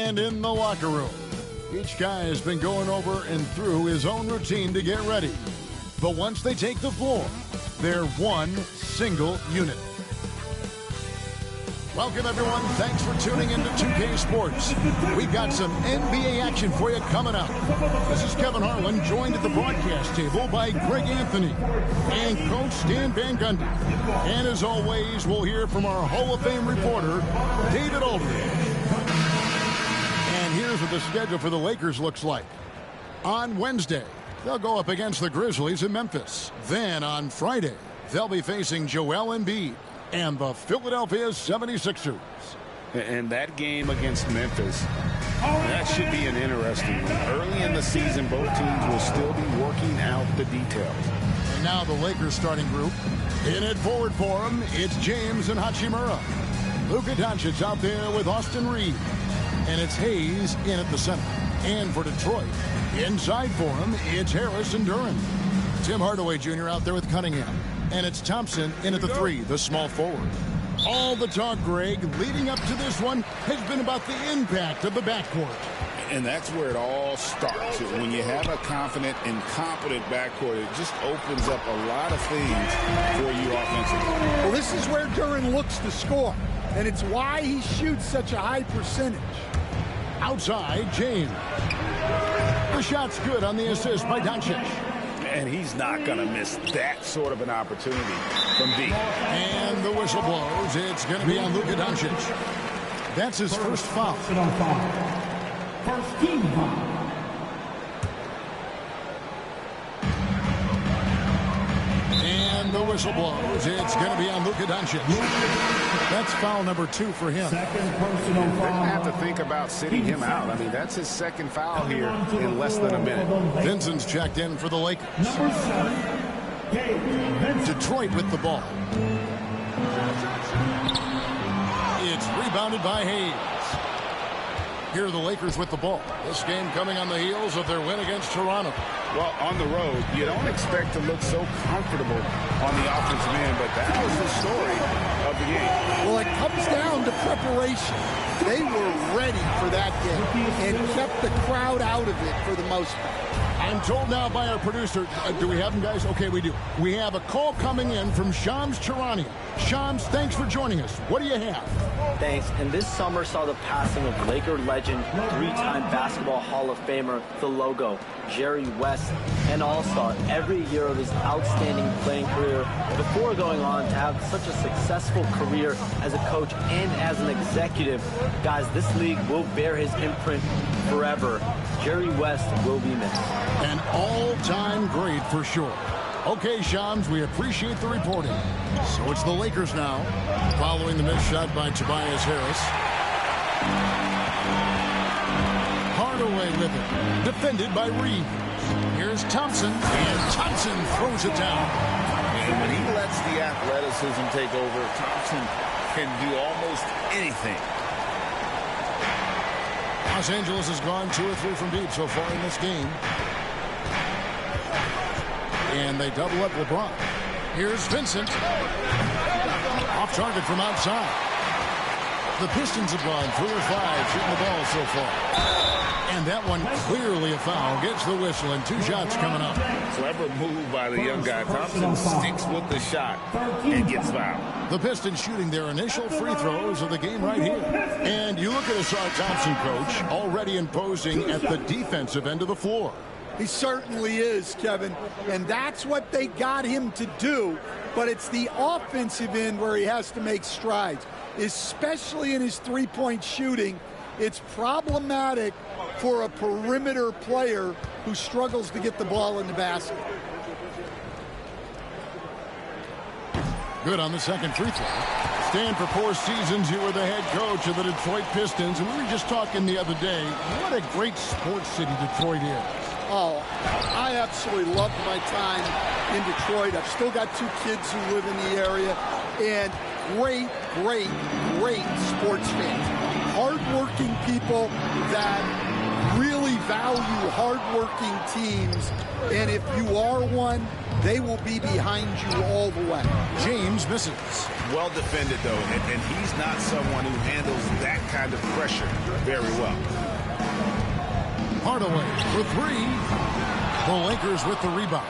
And in the locker room, each guy has been going over and through his own routine to get ready. But once they take the floor, they're one single unit. Welcome, everyone. Thanks for tuning into 2K Sports. We've got some NBA action for you coming up. This is Kevin Harlan, joined at the broadcast table by Greg Anthony and Coach Stan Van Gundy. And as always, we'll hear from our Hall of Fame reporter, David Aldridge. And here's what the schedule for the Lakers looks like. On Wednesday, they'll go up against the Grizzlies in Memphis. Then on Friday, they'll be facing Joel Embiid and the Philadelphia 76ers. And that game against Memphis, that should be an interesting one. Early in the season, both teams will still be working out the details. And now the Lakers starting group. In it forward for them, it's James and Hachimura. Luka Doncic out there with Austin Reeves. And it's Hayes in at the center. And for Detroit, inside for him, it's Harris and Duran. Tim Hardaway Jr. out there with Cunningham. And it's Thompson in at the three, the small forward. All the talk, Greg, leading up to this one has been about the impact of the backcourt. And that's where it all starts. When you have a confident and competent backcourt, it just opens up a lot of things for you offensively. Well, this is where Duran looks to score, and it's why he shoots such a high percentage. Outside, James. The shot's good on the assist by Doncic. And he's not going to miss that sort of an opportunity from deep. And the whistle blows. It's going to be on Luka Doncic. That's his first foul. First team foul. And the whistle blows. It's going to be on Luka Doncic. That's foul number 2 for him. Second personal They're foul. going to have to think about sitting him out. I mean, that's his second foul here in less than a minute. Vincent's checked in for the Lakers. Number 7, Detroit with the ball. It's rebounded by Hayes. Here are the Lakers with the ball. This game coming on the heels of their win against Toronto. Well, on the road, you don't expect to look so comfortable on the offensive end, but that was the story of the game. Well, it comes down to preparation. They were ready for that game and kept the crowd out of it for the most part. I'm told now by our producer, do we have him, guys? Okay, we do. We have a call coming in from Shams Charania. Shams, thanks for joining us. What do you have? Thanks. And this summer saw the passing of Laker legend, 3-time Basketball Hall of Famer, the logo, Jerry West, an all-star every year of his outstanding playing career before going on to have such a successful career as a coach and as an executive. Guys, this league will bear his imprint forever. Jerry West will be missed. An all-time great for sure. Okay, Shams, we appreciate the reporting. So it's the Lakers now, following the missed shot by Tobias Harris. Hardaway with it, defended by Reeves. Here's Thompson, and Thompson throws it down. And when he lets the athleticism take over, Thompson can do almost anything. Los Angeles has gone 2 or 3 from deep so far in this game. And they double up LeBron. Here's Vincent. Off target from outside. The Pistons have gone 3 or 5 shooting the ball so far. And that one clearly a foul. Gets the whistle and 2 shots coming up. Clever move by the young guy. Thompson sticks with the shot and gets fouled. The Pistons shooting their initial free throws of the game right here. And you look at Asar Thompson, coach, already imposing at the defensive end of the floor. He certainly is, Kevin, and that's what they got him to do, but it's the offensive end where he has to make strides, especially in his three-point shooting. It's problematic for a perimeter player who struggles to get the ball in the basket. Good on the second free throw. Stan, for 4 seasons, you were the head coach of the Detroit Pistons, and we were just talking the other day, what a great sports city Detroit is. Oh, I absolutely loved my time in Detroit. I've still got 2 kids who live in the area, and great sports fans. Hard-working people that really value hard-working teams, and if you are one, they will be behind you all the way. James misses. Well defended, though, and he's not someone who handles that kind of pressure very well. Hardaway for three. The Lakers with the rebound.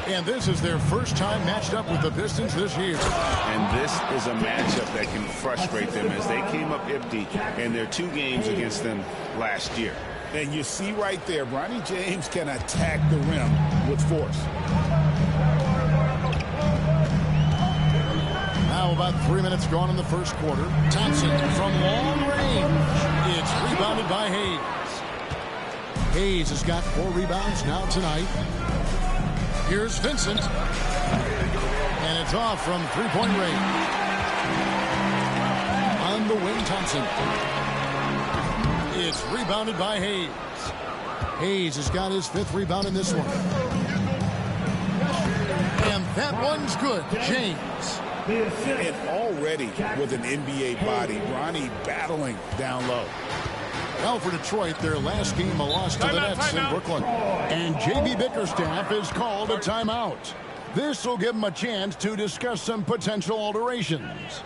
And this is their first time matched up with the Pistons this year. And this is a matchup that can frustrate them as they came up empty in their 2 games against them last year. And you see right there, Bronny James can attack the rim with force. Now about 3 minutes gone in the first quarter. Thompson from long range. It's rebounded by Hayes. Hayes has got 4 rebounds now tonight. Here's Vincent. And it's off from three-point range. On the wing, Thompson. It's rebounded by Hayes. Hayes has got his 5th rebound in this one. And that one's good. James. And already with an NBA body, Bronny battling down low. Well, for Detroit, their last game, a loss to the Nets in Brooklyn. And J.B. Bickerstaff has called a timeout. This will give him a chance to discuss some potential alterations.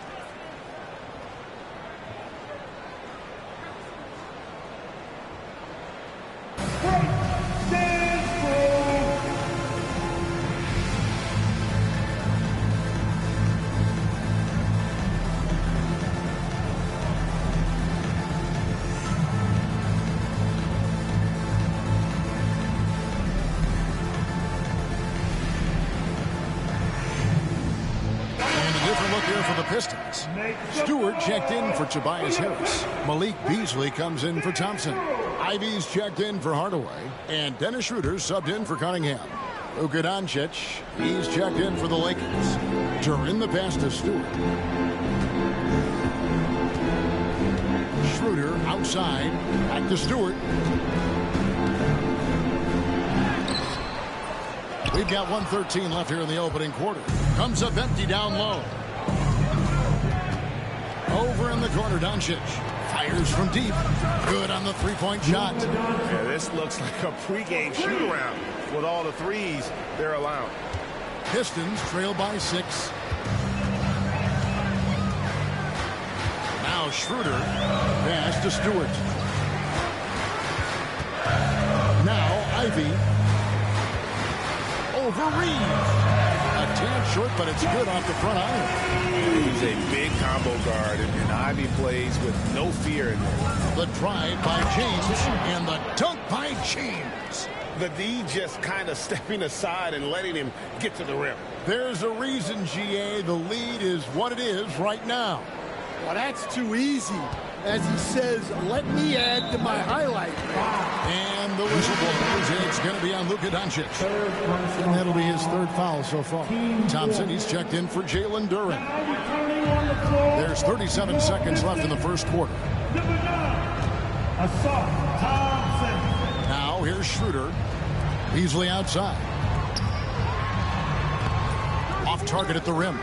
Pistons. Stewart checked in for Tobias Harris. Malik Beasley comes in for Thompson. Ivy's checked in for Hardaway. And Dennis Schroeder subbed in for Cunningham. Luka Doncic, he's checked in for the Lakers. Durin the pass to Stewart. Schroeder outside. Back to Stewart. We've got 1:13 left here in the opening quarter. Comes up empty down low. Over in the corner, Doncic fires from deep. Good on the three-point shot. Yeah, this looks like a pregame shoot-around with all the threes they're allowing. Pistons trail by 6. Now Schroeder. Pass to Stewart. Now Ivy. Over Reeves. A tad short, but it's good off the front iron. He's a big combo guard, and Ivy plays with no fear in there. The drive by James and the dunk by James. The D just kind of stepping aside and letting him get to the rim. There's a reason, GA, the lead is what it is right now. Well, that's too easy. As he says, let me add to my highlight. And the whistle blows. It's going to be on Luka Doncic. And that'll be his 3rd foul so far. Thompson, he's checked in for Jalen Duren. There's 37 seconds left in the first quarter. Now here's Schroeder. Beasley outside. Off target at the rim.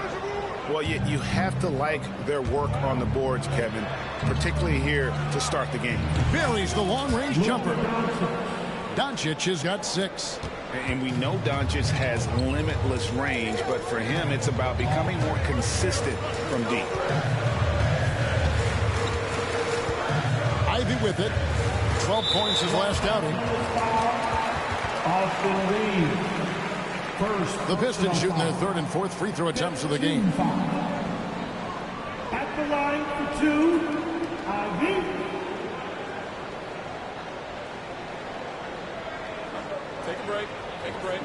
Well, you have to like their work on the boards, Kevin, particularly here to start the game. Buries the long-range jumper. Doncic has got 6. And we know Doncic has limitless range, but for him, it's about becoming more consistent from deep. Ivy with it. 12 points his last outing. The Pistons shooting their 3rd and 4th free throw attempts of the game. At the line for 2, Ivy. Take a break. Take a break.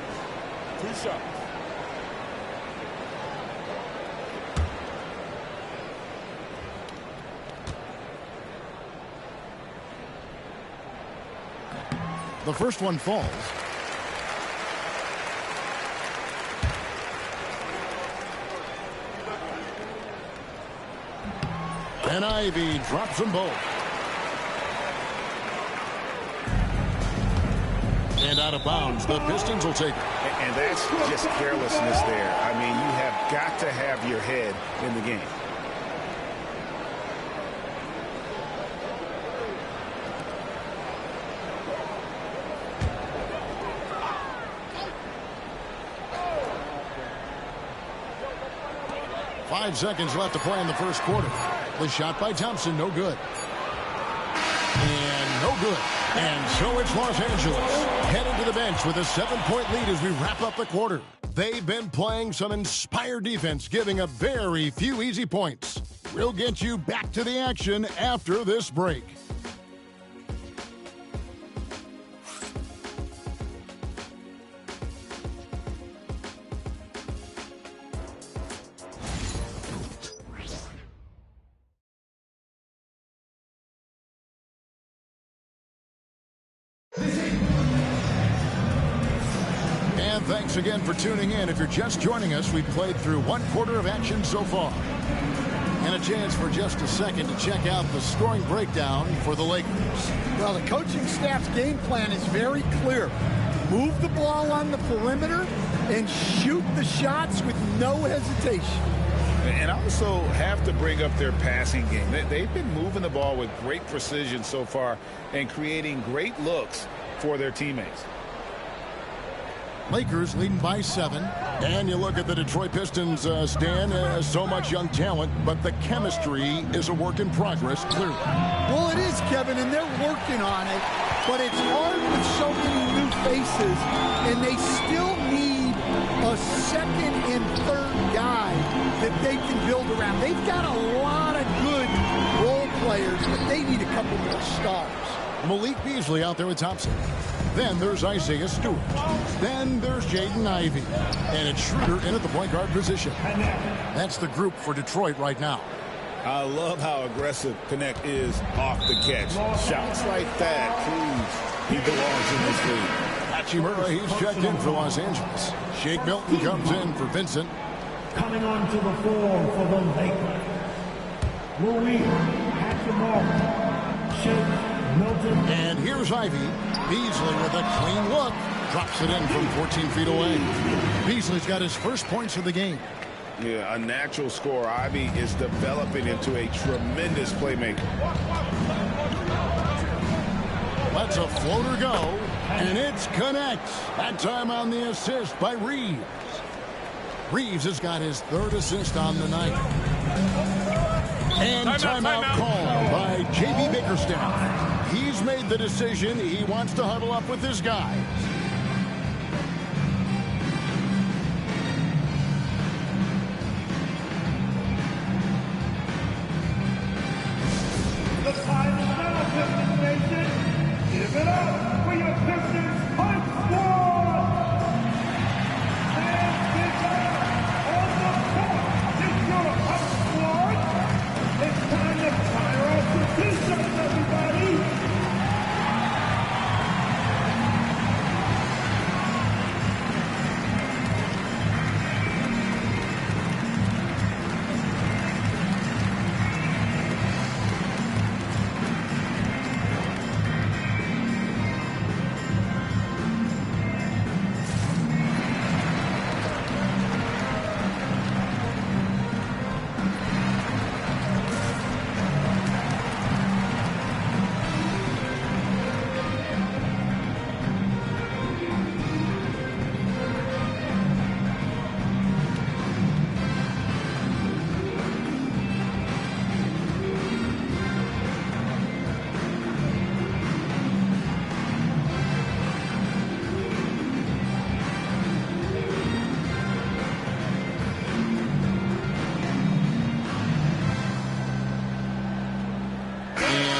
2 shots. The first one falls. And Ivy drops them both. And out of bounds. The Pistons will take it. And that's just carelessness there. I mean, you have got to have your head in the game. Five seconds left to play in the first quarter. The shot by Thompson, no good. good. And so it's Los Angeles headed to the bench with a 7-point lead as we wrap up the quarter. They've been playing some inspired defense, giving up very few easy points. We'll get you back to the action after this break. And thanks again for tuning in. If you're just joining us, we've played through 1 quarter of action so far. And a chance for just a second to check out the scoring breakdown for the Lakers. Well, the coaching staff's game plan is very clear. Move the ball on the perimeter and shoot the shots with no hesitation. And also have to bring up their passing game. They've been moving the ball with great precision so far and creating great looks for their teammates. Lakers leading by 7. And you look at the Detroit Pistons, Stan, so much young talent, but the chemistry is a work in progress, clearly. Well, it is, Kevin, and they're working on it, but it's hard with so many new faces, and they still need a second and third guy that they can build around. They've got a lot of good role players, but they need a couple more stars. Malik Beasley out there with Thompson. Then there's Isaiah Stewart. Then there's Jaden Ivey. And it's Schroeder in at the point guard position. That's the group for Detroit right now. I love how aggressive Connect is off the catch. Shots like that, please. He belongs in this league. Hachimura, he's checked in for Los Angeles. Shake Milton comes in for Vincent. Coming onto the floor for the Lakers, Louis Hachimura, Shake Milton. And here's Ivey. Beasley with a clean look. Drops it in from 14 feet away. Beasley's got his first points of the game. Yeah, a natural scorer. Ivey is developing into a tremendous playmaker. Lets a floater go, and it's Connect. That time on the assist by Reeves. Reeves has got his 3rd assist on the night. And timeout called by J.B. Bickerstaff. He's made the decision. He wants to huddle up with his guys. The final medal, Pistons Nation. Give it up for your Pistons Punch Squad. And pick up on the court. It's your Punch Squad. It's time to fire off the T-shirts, everybody.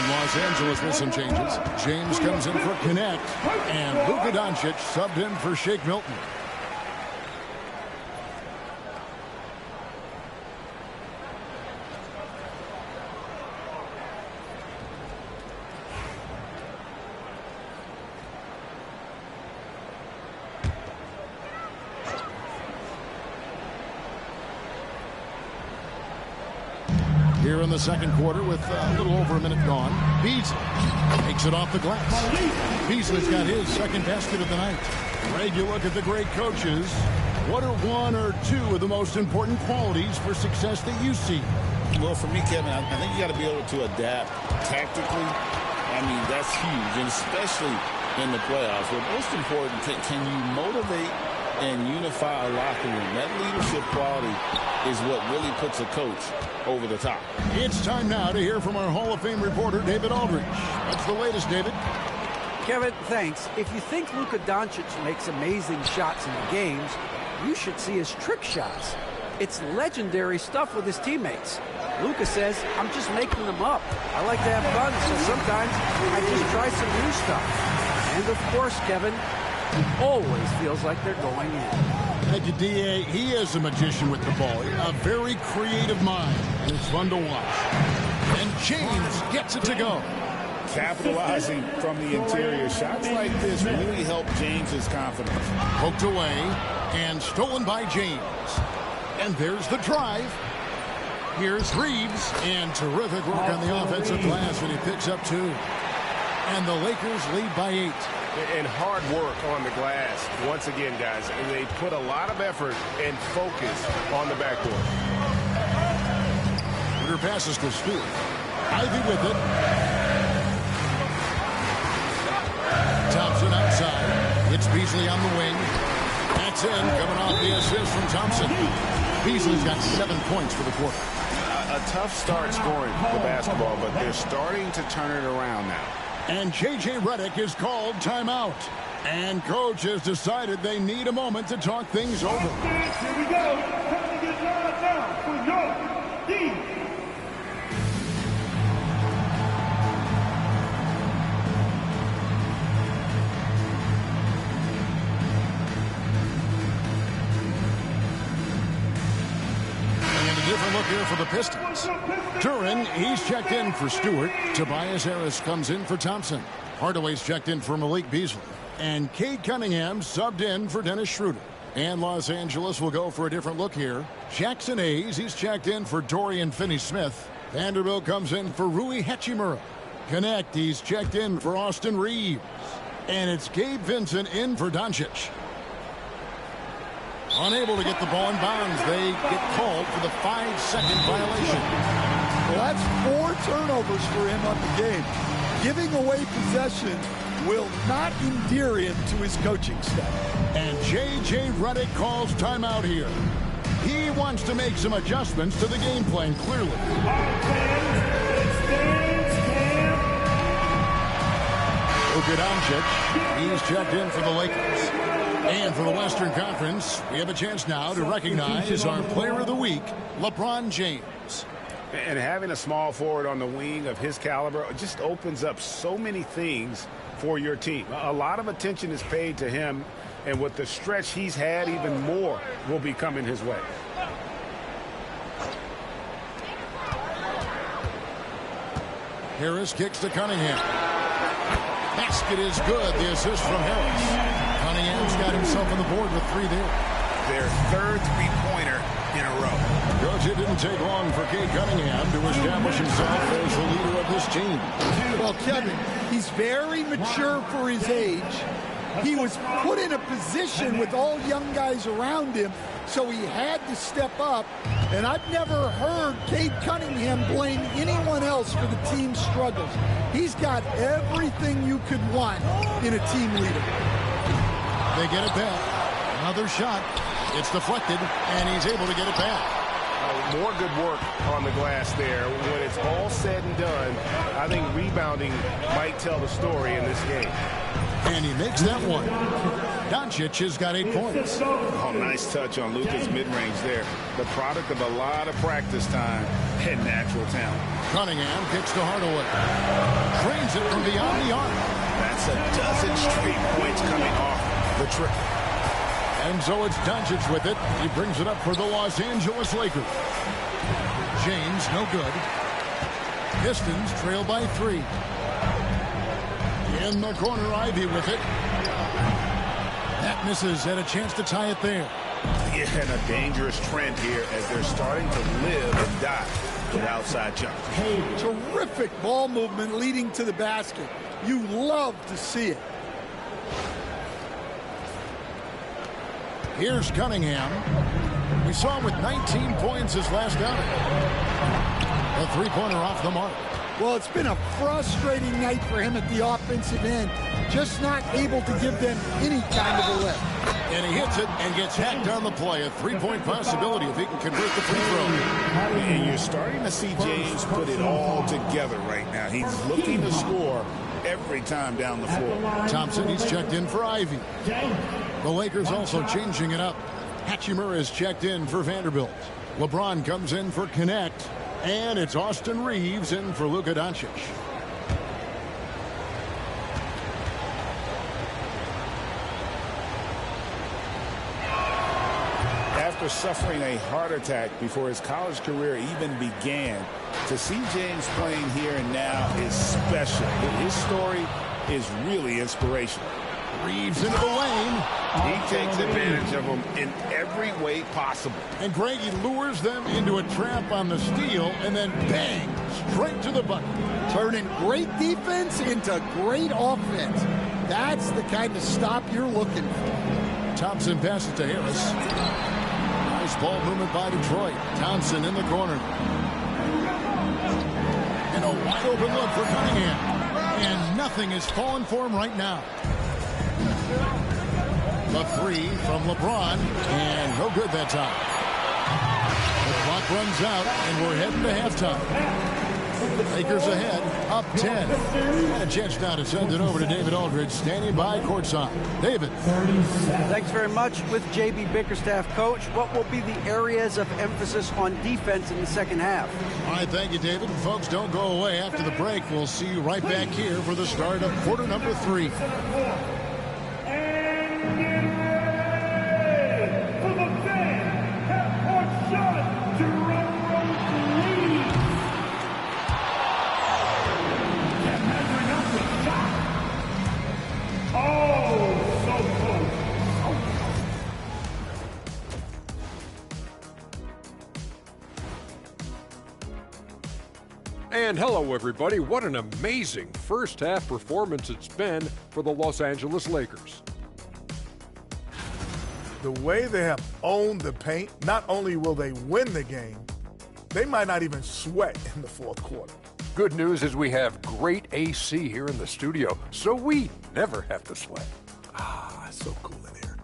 Los Angeles with some changes. James comes in for Connect, and Luka Doncic subbed in for Shake Milton. Here in the second quarter with a little over a minute gone. Beasley takes it off the glass. Beasley's got his second basket of the night. Greg, you look at the great coaches. What are 1 or 2 of the most important qualities for success that you see? Well, for me, Kevin, I think you got to be able to adapt tactically. I mean, that's huge, and especially in the playoffs. But most important, can you motivate and unify a locker room. That leadership quality is what really puts a coach over the top. It's time now to hear from our Hall of Fame reporter, David Aldridge. What's the latest, David? Kevin, thanks. If you think Luka Doncic makes amazing shots in the games, you should see his trick shots. It's legendary stuff with his teammates. Luka says, I'm just making them up. I like to have fun, so sometimes I just try some new stuff. And of course, Kevin, it always feels like they're going in. Thank you, D.A. He is a magician with the ball. A very creative mind, and it's fun to watch. And James gets it to go. Capitalizing from the interior. Shots like this really help James's confidence. Poked away and stolen by James. And there's the drive. Here's Reeves, and terrific work on the offensive glass, and he picks up 2. And the Lakers lead by 8. And hard work on the glass. Once again, guys, and they put a lot of effort and focus on the backboard. Her passes to Stewart. Ivy with it. Thompson outside. It's Beasley on the wing. That's in, coming off the assist from Thompson. Beasley's got 7 points for the quarter. A tough start scoring the basketball, but they're starting to turn it around now. And J.J. Redick is called timeout. And coach has decided they need a moment to talk things over. Here we go. Time to get lined down for your team. Different look here for the Pistons. Turin, he's checked in for Stewart. Tobias Harris comes in for Thompson. Hardaway's checked in for Malik Beasley. And Cade Cunningham subbed in for Dennis Schroeder. And Los Angeles will go for a different look here. Jackson Hayes, he's checked in for Dorian Finney-Smith. Vanderbilt comes in for Rui Hachimura. Connect, he's checked in for Austin Reeves. And it's Gabe Vincent in for Doncic. Unable to get the ball in bounds. They get called for the 5-second violation. Well, that's 4 turnovers for him on the game. Giving away possession will not endear him to his coaching staff. And J.J. Redick calls timeout here. He wants to make some adjustments to the game plan, clearly. Luka Doncic, he's checked in for the Lakers. And for the Western Conference, we have a chance now to recognize our Player of the Week, LeBron James. And having a small forward on the wing of his caliber just opens up so many things for your team. A lot of attention is paid to him, and with the stretch he's had, even more will be coming his way. Harris kicks to Cunningham. Basket is good. The assist from Harris. Cunningham's got himself on the board with 3 there. Their 3rd three-pointer in a row. Coach, it didn't take long for Cade Cunningham to establish himself as the leader of this team. Well, Kevin, he's very mature for his age. He was put in a position with all young guys around him, so he had to step up. And I've never heard Cade Cunningham blame anyone else for the team's struggles. He's got everything you could want in a team leader. They get it back. Another shot. It's deflected, and he's able to get it back. More good work on the glass there. When it's all said and done, I think rebounding might tell the story in this game. And he makes that one. Doncic has got 8 points. Oh, nice touch on Luka's mid-range there. The product of a lot of practice time and natural talent. Cunningham kicks to Hardaway. Trains it from beyond the arc. That's a dozen straight points coming off the trip. And so it's Doncic with it. He brings it up for the Los Angeles Lakers. James, no good. Pistons trail by 3. In the corner, Ivy with it. That misses. Had a chance to tie it there. Yeah, and a dangerous trend here as they're starting to live and die with outside jump. Terrific ball movement leading to the basket. You love to see it. Here's Cunningham. We saw him with 19 points his last outing. A 3-pointer off the mark. Well, it's been a frustrating night for him at the offensive end. Just not able to give them any kind of a lift. And he hits it and gets hacked on the play. A three-point possibility if he can convert the free throw. And you're starting to see James put it all together right now. He's looking to score every time down the floor. Thompson, he's checked in for Ivy. The Lakers also changing it up. Hachimura is checked in for Vanderbilt. LeBron comes in for Connect. And it's Austin Reeves in for Luka Doncic. After suffering a heart attack before his college career even began, to see James playing here and now is special. His story is really inspirational. Reeves into the lane. He takes advantage of them in every way possible. And Greg, he lures them into a trap on the steal, and then bang, straight to the bucket. Turning great defense into great offense. That's the kind of stop you're looking for. Thompson passes to Harris. Nice ball movement by Detroit. Thompson in the corner. And a wide open look for Cunningham. And nothing is falling for him right now. The three from LeBron, and no good that time. The clock runs out, and we're heading to halftime. Lakers ahead, up 10. And a chance now to send it over to David Aldridge, standing by courtside. David. Thanks very much. With J.B. Bickerstaff, coach, what will be the areas of emphasis on defense in the second half? All right, thank you, David. And folks, don't go away. After the break, we'll see you right back here for the start of quarter number 3. And hello, everybody. What an amazing first half performance it's been for the Los Angeles Lakers. The way they have owned the paint, not only will they win the game, they might not even sweat in the fourth quarter. Good news is we have great AC here in the studio, so we never have to sweat. Ah, it's so cool in here.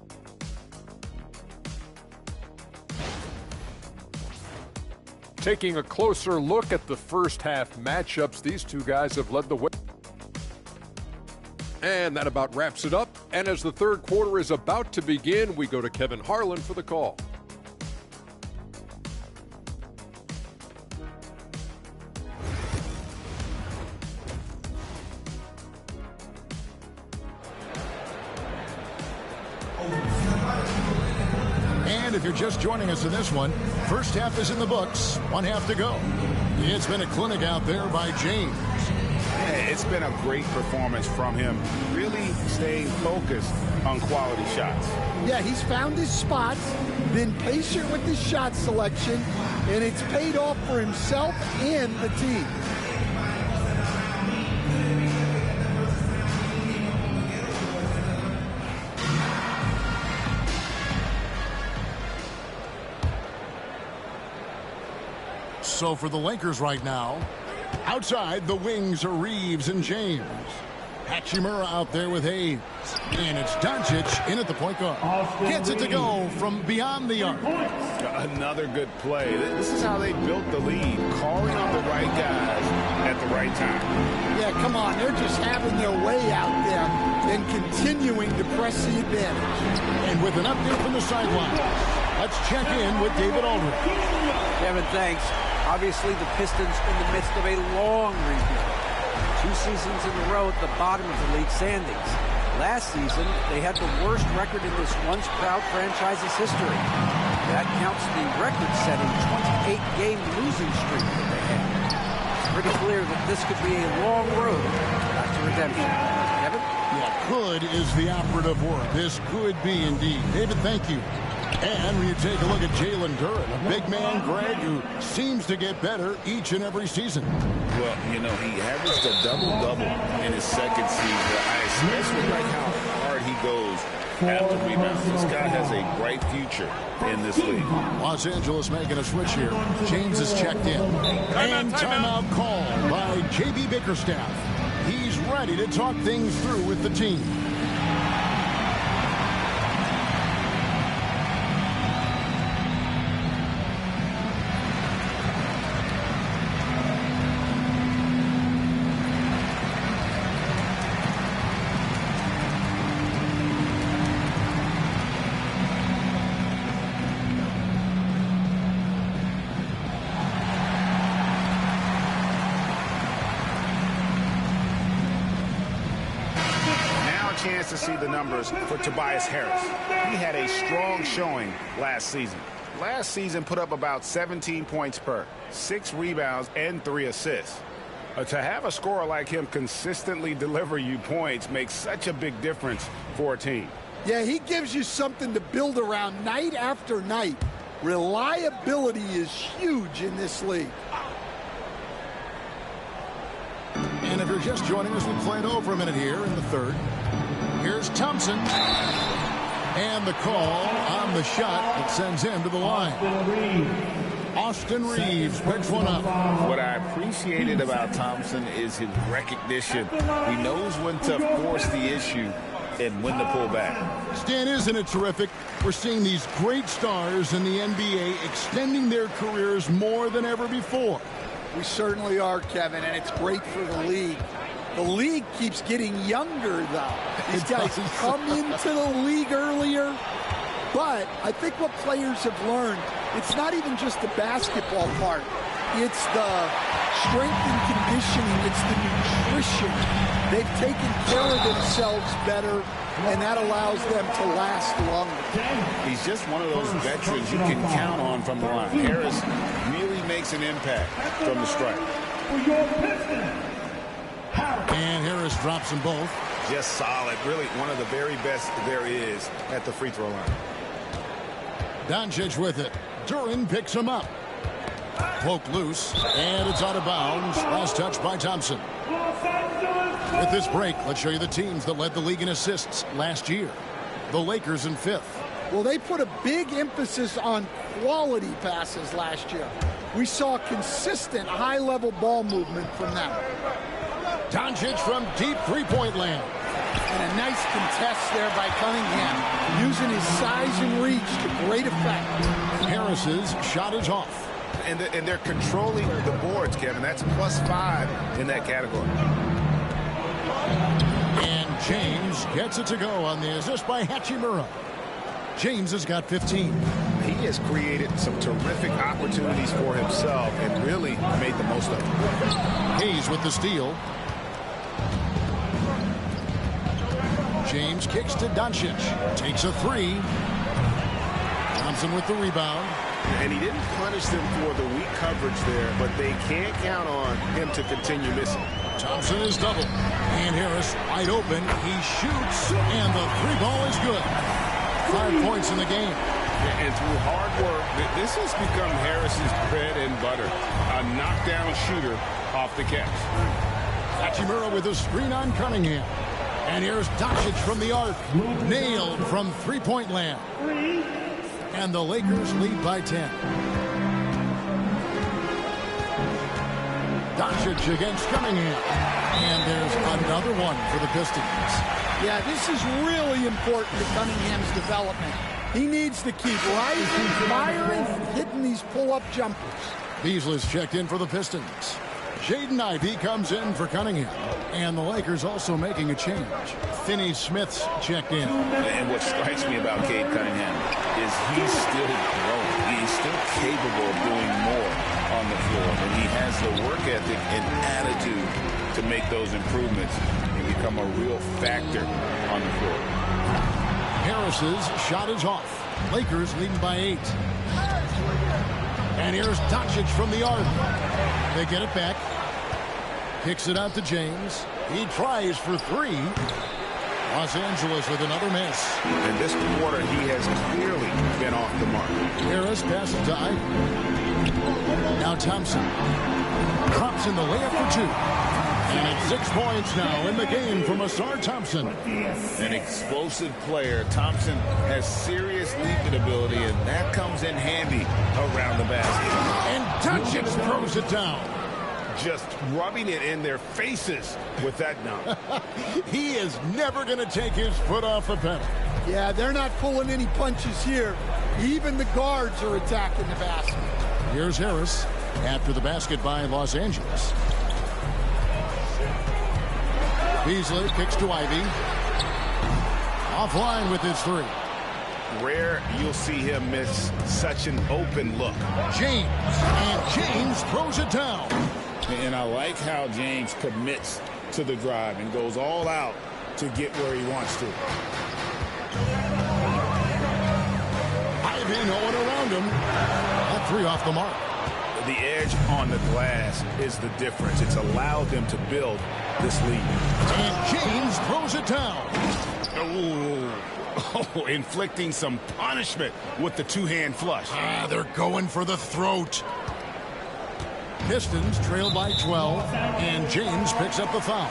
Taking a closer look at the first half matchups, these two guys have led the way. And that about wraps it up. And as the third quarter is about to begin, we go to Kevin Harlan for the call. And if you're just joining us in this one, first half is in the books, 1 half to go. It's been a clinic out there by James. Yeah, it's been a great performance from him, really staying focused on quality shots. Yeah, he's found his spots, been patient with his shot selection, and it's paid off for himself and the team. So for the Lakers right now, outside the wings are Reeves and James. Hachimura out there with Hayes. And it's Doncic in at the point guard. Gets it to go from beyond the arc. Another good play. This is how they built the lead, calling on the right guys at the right time. Yeah, come on. They're just having their way out there and continuing to press the advantage. And with an update from the sideline, let's check in with David Aldridge. Kevin, thanks. Obviously, the Pistons in the midst of a long rebuild. 2 seasons in a row at the bottom of the league standings. Last season, they had the worst record in this once proud franchise's history. That counts the record-setting 28-game losing streak that they had. It's pretty clear that this could be a long road back to redemption. Kevin? Yeah, could is the operative word. This could be indeed. David, thank you. And when you take a look at Jalen Duren, a big man, Greg, who seems to get better each and every season. Well, you know, he averaged a double-double in his second season. I especially like how hard he goes after rebounds. This guy has a bright future in this league. Los Angeles making a switch here. James is checked in. And timeout called by J.B. Bickerstaff. He's ready to talk things through with the team. Chance to see the numbers for Tobias Harris. He had a strong showing last season. Last season put up about 17 points per, 6 rebounds, and 3 assists. To have a scorer like him consistently deliver you points makes such a big difference for a team. Yeah, he gives you something to build around night after night. Reliability is huge in this league. And if you're just joining us, we played over a minute here in the third. Here's Thompson. And the call on the shot that sends him to the line. Austin Reeves picks one up. What I appreciated about Thompson is his recognition. He knows when to force the issue and when to pull back. Stan, isn't it terrific? We're seeing these great stars in the NBA extending their careers more than ever before. We certainly are, Kevin, and it's great for the league. The league keeps getting younger, though. These guys come into the league earlier. But I think what players have learned, it's not even just the basketball part. It's the strength and conditioning. It's the nutrition. They've taken care of themselves better, and that allows them to last longer. He's just one of those veterans you can count on from the line. Harris really makes an impact from the stripe. And Harris drops them both. Just solid. Really one of the very best there is at the free throw line. Doncic with it. Duran picks him up. Poke loose, and it's out of bounds. Last touch by Thompson. With this break, let's show you the teams that led the league in assists last year. The Lakers in 5th. Well, they put a big emphasis on quality passes last year. We saw consistent high-level ball movement from them. Doncic from deep three-point land. And a nice contest there by Cunningham, using his size and reach to great effect. Harris's shot is off. And they're controlling the boards, Kevin. That's +5 in that category. And James gets it to go on the assist by Hachimura. James has got 15. He has created some terrific opportunities for himself and really made the most of it. Hayes with the steal. James kicks to Doncic. Takes a three. Thompson with the rebound. And he didn't punish them for the weak coverage there, but they can't count on him to continue missing. Thompson is double. And Harris wide open. He shoots, and the three ball is good. 5 points in the game. And through hard work, this has become Harris's bread and butter. A knockdown shooter off the catch. Hachimura with a screen on Cunningham. And here's Doncic from the arc. Nailed from three-point land. And the Lakers lead by 10. Doncic against Cunningham. And there's another one for the Pistons. Yeah, this is really important to Cunningham's development. He needs to keep rising, firing, and hitting these pull-up jumpers. Beasley's checked in for the Pistons. Jaden Ivey comes in for Cunningham. And the Lakers also making a change. Finney Smith's checked in. And what strikes me about Cade Cunningham is he's still growing. He's still capable of doing more on the floor. And he has the work ethic and attitude to make those improvements and become a real factor on the floor. Harris's shot is off. Lakers leading by 8. And here's Doncic from the arc. They get it back. Kicks it out to James. He tries for 3. Los Angeles with another miss. In this quarter, he has clearly been off the mark. Harris passes to Ivey. Now Thompson drops in the layup for 2. And it's 6 points now in the game from Asar Thompson. An explosive player. Thompson has serious leaping ability, and that comes in handy around the basket. And Doncic throws it down. Just rubbing it in their faces with that dunk. He is never going to take his foot off the pedal. Yeah, they're not pulling any punches here. Even the guards are attacking the basket. Here's Harris after the basket by Los Angeles. Beasley kicks to Ivy. Offline with his 3. Rare you'll see him miss such an open look. James. And James throws it down. And I like how James commits to the drive and goes all out to get where he wants to. Ivy, no one around him. That 3 off the mark. The edge on the glass is the difference. It's allowed them to build this lead. And James throws it down. Oh, inflicting some punishment with the 2-hand flush. They're going for the throat. Pistons trail by 12, and James picks up the foul.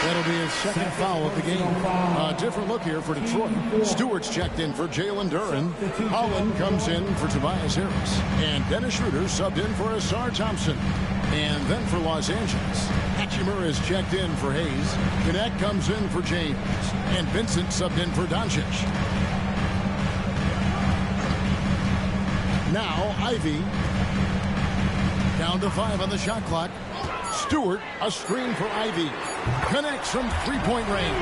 That'll be his second foul of the game. A different look here for Detroit. Stewart's checked in for Jalen Duren. Holland comes in for Tobias Harris. And Dennis Schroeder subbed in for Asar Thompson. And then for Los Angeles, Hachimura is checked in for Hayes. Gannett comes in for James. And Vincent subbed in for Doncic. Now Ivy. Down to 5 on the shot clock. Stewart, a screen for Ivy. Connects from 3-point range.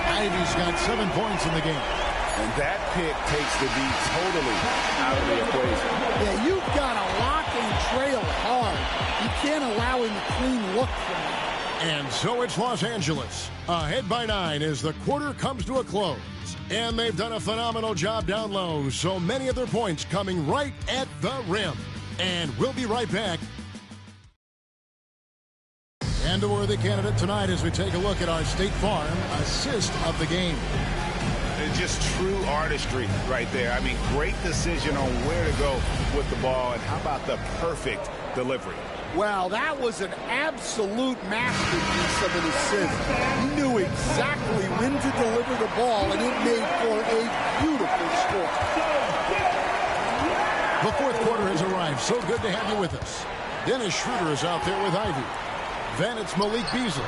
Ivy's got 7 points in the game. And that pick takes the D totally out of the equation. Yeah, you've got to lock and trail hard. You can't allow him a clean look from that. And so it's Los Angeles. Ahead by 9 as the quarter comes to a close. And they've done a phenomenal job down low. So many of their points coming right at the rim. And we'll be right back. And a worthy candidate tonight as we take a look at our State Farm assist of the game. Just true artistry right there. I mean, great decision on where to go with the ball, and how about the perfect delivery? Well, that was an absolute masterpiece of an assist. He knew exactly when to deliver the ball, and it made for a beautiful score. The fourth quarter has arrived. So good to have you with us. Dennis Schroeder is out there with Ivy. Then it's Malik Beasley.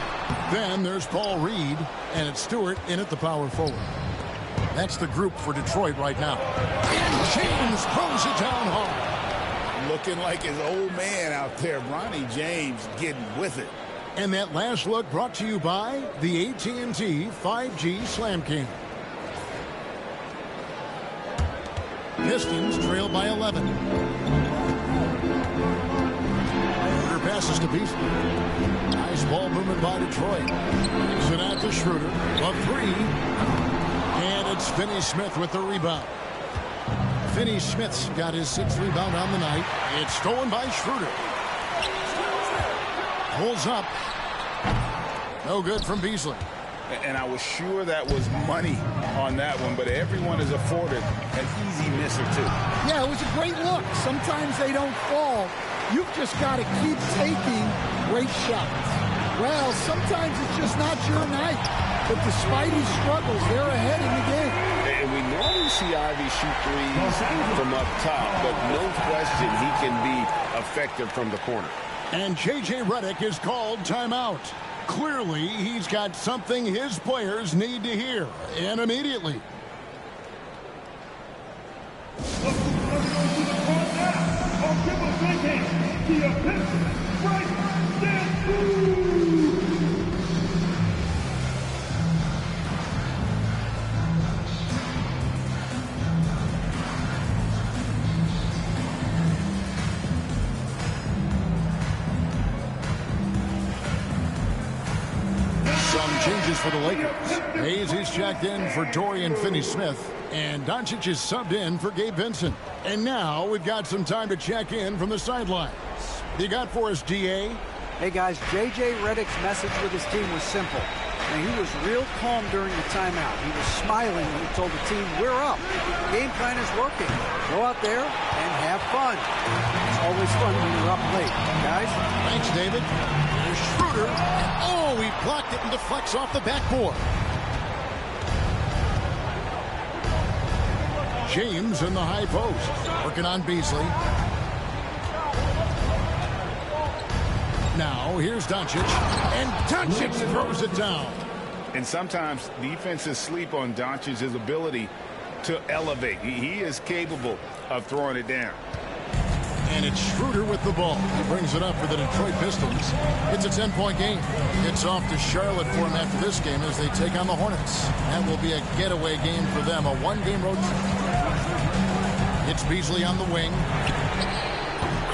Then there's Paul Reed. And it's Stewart in at the power forward. That's the group for Detroit right now. And James throws it down hard. Looking like his old man out there, Bronny James, getting with it. And that last look brought to you by the AT&T 5G Slam King. Pistons trail by 11. Schroeder passes to Beasley. Nice ball movement by Detroit. Brings it out to Schroeder. A 3. And it's Finney Smith with the rebound. Finney Smith's got his 6th rebound on the night. It's stolen by Schroeder. Pulls up. No good from Beasley. And I was sure that was money on that one, but everyone is afforded an easy miss or 2. Yeah, it was a great look. Sometimes they don't fall. You've just got to keep taking great shots. Well, sometimes it's just not your night. But despite his struggles, they're ahead in the game. And we normally see Ivy shoot threes from up top, but no question he can be effective from the corner. And J.J. Redick is called timeout. Clearly, he's got something his players need to hear, and immediately. Changes for the Lakers. Hayes is checked in for Dorian Finney-Smith, and Doncic is subbed in for Gabe Vincent. And now we've got some time to check in from the sidelines. You got for us, DA? Hey guys, J.J. Redick's message with his team was simple. And he was real calm during the timeout. He was smiling when he told the team, we're up. Game plan is working. Go out there and have fun. It's always fun when you're up late, guys. Thanks, David. to Schroeder. Oh, he blocked it and deflects off the backboard. James in the high post, working on Beasley. Now, here's Doncic, and Doncic throws it down. And sometimes defenses sleep on Doncic's ability to elevate. He is capable of throwing it down. And it's Schroeder with the ball. He brings it up for the Detroit Pistons. It's a 10-point game. It's off to Charlotte for them after this game as they take on the Hornets. That will be a getaway game for them, a one-game road trip. It's Beasley on the wing.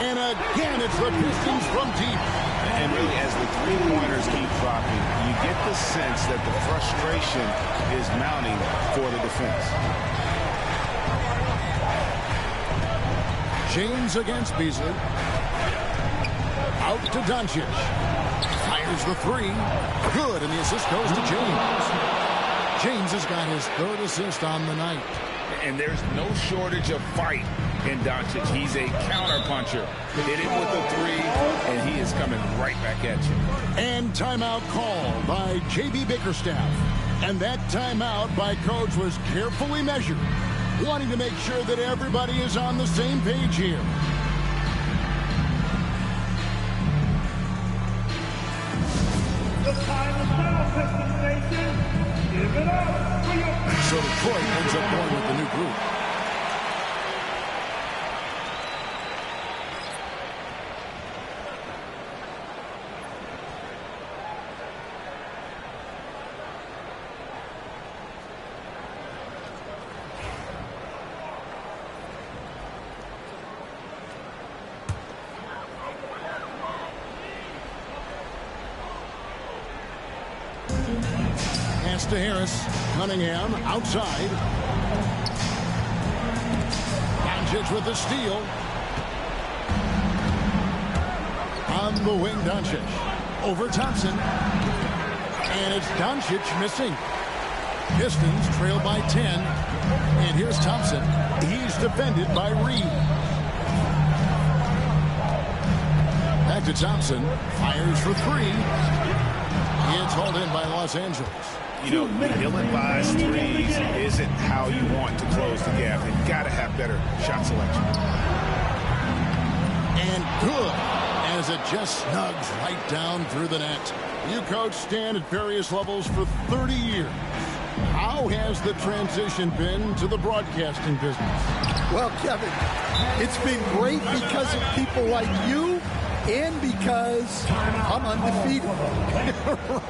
And again, it's the Pistons from deep. And really, as the three-pointers keep dropping, you get the sense that the frustration is mounting for the defense. James against Beasley. Out to Doncic. Fires the three. Good, and the assist goes to James. James has got his third assist on the night. And there's no shortage of fight in Doncic. He's a counterpuncher. Hit him with the three, and he is coming right back at you. And timeout called by J.B. Bickerstaff. And that timeout by Coach was carefully measured, wanting to make sure that everybody is on the same page here. The time is now, Pistons Nation. Give it up for your... So Detroit ends up going with the new group. To Harris. Cunningham outside. Doncic with the steal. On the wing, Doncic. Over Thompson. And it's Doncic missing. Pistons trail by 10. And here's Thompson. He's defended by Reed. Back to Thompson. Fires for three. It's hauled in by Los Angeles. You know, ill-advised threes isn't how you want to close the gap. You've got to have better shot selection. And good, as it just snugs right down through the net. You coach Stan at various levels for 30 years. How has the transition been to the broadcasting business? Well, Kevin, it's been great because of people like you and because I'm undefeated.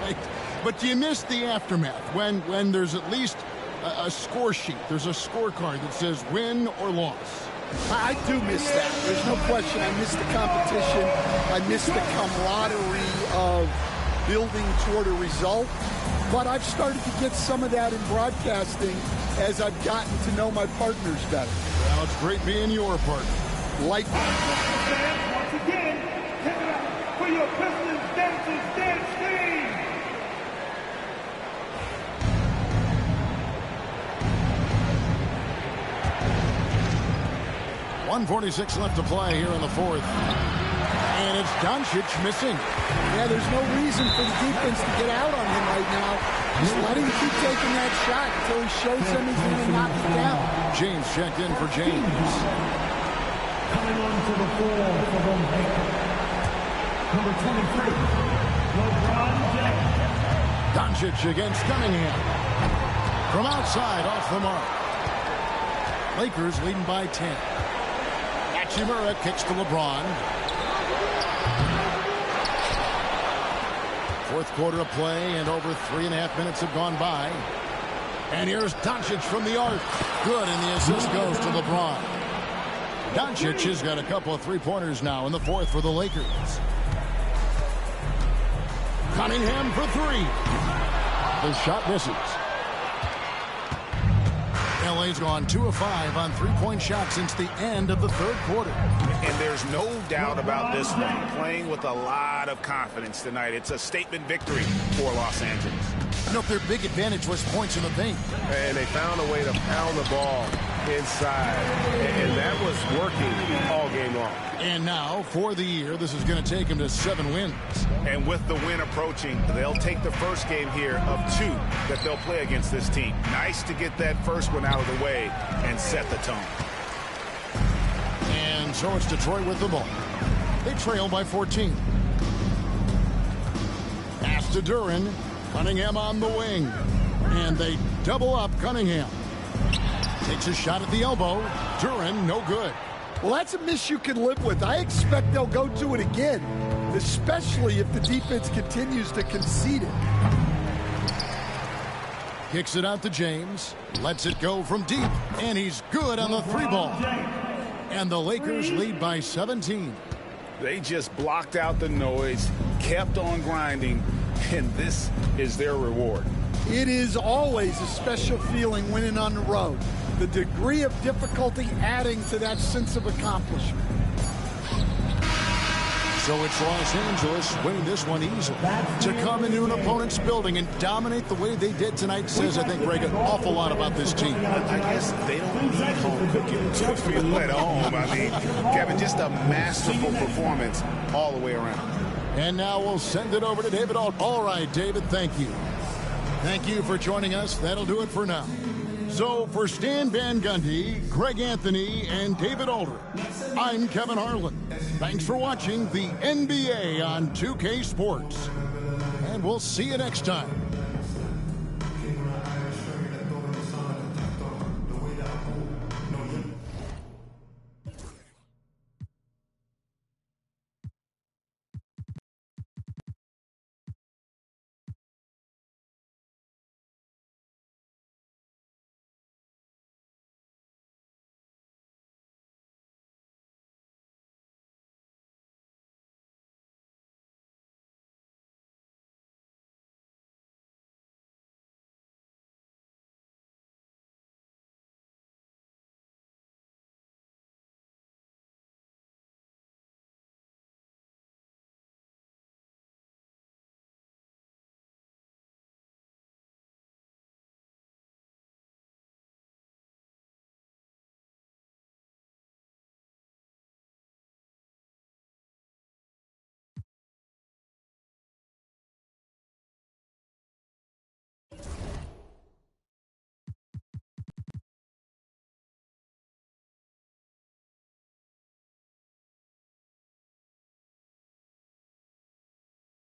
Right. But do you miss the aftermath when there's at least a score sheet? There's a scorecard that says win or loss. I do miss that. There's no question. I miss the competition. I miss the camaraderie of building toward a result. But I've started to get some of that in broadcasting as I've gotten to know my partners better. Well, it's great being your partner. Like once again, give it up for your Pistons Dancers Dance Team. 1:46 left to play here in the fourth. And it's Doncic missing. Yeah, there's no reason for the defense to get out on him right now. Just let him keep taking that shot until he shows them he's going to knock it down. James checked in for James. Coming on to the floor for the Lakers, number 23, LeBron James. Doncic against Cunningham. From outside, off the mark. Lakers leading by 10. Hachimura kicks to LeBron. Fourth quarter of play, and over 3.5 minutes have gone by. And here's Doncic from the arc. Good, and the assist goes to LeBron. Doncic has got a couple of three-pointers now in the fourth for the Lakers. Cunningham for three. The shot misses. LA's gone 2 of 5 on three-point shots since the end of the third quarter. And there's no doubt about this one. Playing with a lot of confidence tonight. It's a statement victory for Los Angeles. You know, their big advantage was points in the paint. And they found a way to pound the ball inside. And that was working all game long. And now, for the year, this is going to take him to 7 wins. And with the win approaching, they'll take the first game here of 2 that they'll play against this team. Nice to get that first one out of the way and set the tone. And so it's Detroit with the ball. They trail by 14. Pass to Duran. Cunningham on the wing. And they double up Cunningham. Takes a shot at the elbow. Duran, no good. Well, that's a miss you can live with. I expect they'll go to it again, especially if the defense continues to concede it. Kicks it out to James. Lets it go from deep. And he's good on the 3-ball. And the Lakers lead by 17. They just blocked out the noise, kept on grinding, and this is their reward. It is always a special feeling winning on the road. The degree of difficulty adding to that sense of accomplishment. So it's Los Angeles winning this one easily. To come into an opponent's building and dominate the way they did tonight says, I think, Greg, an awful lot about this team. I guess they don't need home cooking to feel at home. I mean, Kevin, just a masterful performance all the way around. And now we'll send it over to David Aldridge. All right, David, thank you. Thank you for joining us. That'll do it for now. So for Stan Van Gundy, Greg Anthony, and David Aldridge, I'm Kevin Harlan. Thanks for watching the NBA on 2K Sports. And we'll see you next time.